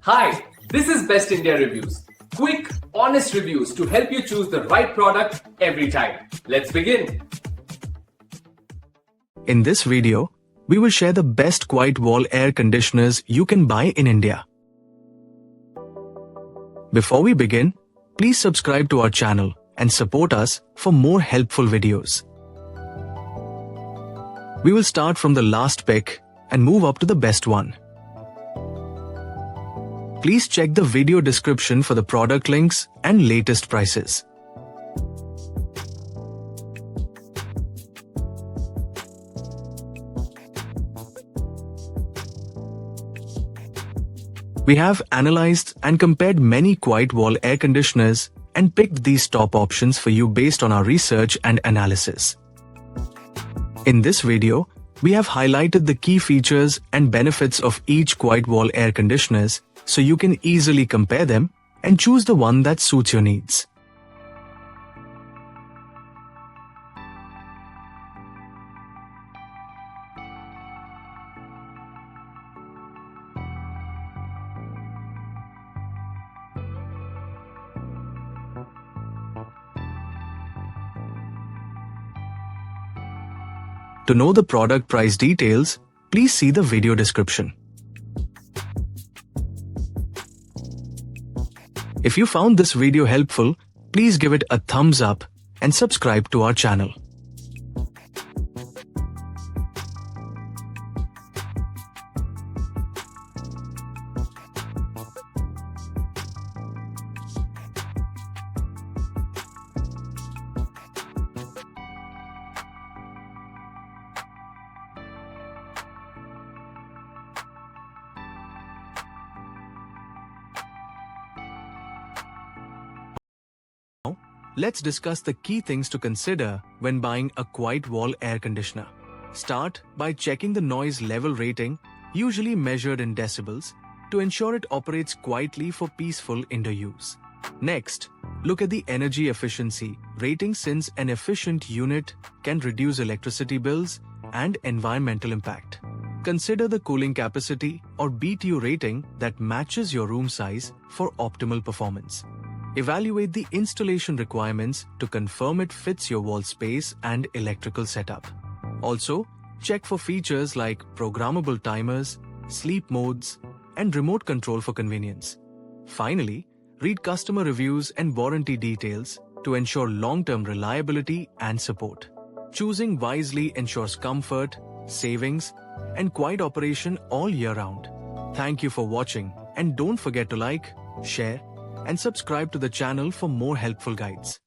Hi, this is Best India Reviews. Quick, honest reviews to help you choose the right product every time. Let's begin. In this video, we will share the best quiet wall air conditioners you can buy in India. Before we begin, please subscribe to our channel and support us for more helpful videos. We will start from the last pick and move up to the best one. Please check the video description for the product links and latest prices. We have analyzed and compared many quiet wall air conditioners and picked these top options for you based on our research and analysis. In this video, we have highlighted the key features and benefits of each quiet wall air conditioners so you can easily compare them and choose the one that suits your needs. To know the product price details, please see the video description. If you found this video helpful, please give it a thumbs up and subscribe to our channel. Let's discuss the key things to consider when buying a quiet wall air conditioner. Start by checking the noise level rating, usually measured in decibels, to ensure it operates quietly for peaceful indoor use. Next, look at the energy efficiency rating, since an efficient unit can reduce electricity bills and environmental impact. Consider the cooling capacity or BTU rating that matches your room size for optimal performance. Evaluate the installation requirements to confirm it fits your wall space and electrical setup. Also, check for features like programmable timers, sleep modes, and remote control for convenience. Finally, read customer reviews and warranty details to ensure long-term reliability and support. Choosing wisely ensures comfort, savings, and quiet operation all year round. Thank you for watching, and don't forget to like, share, and subscribe to the channel for more helpful guides.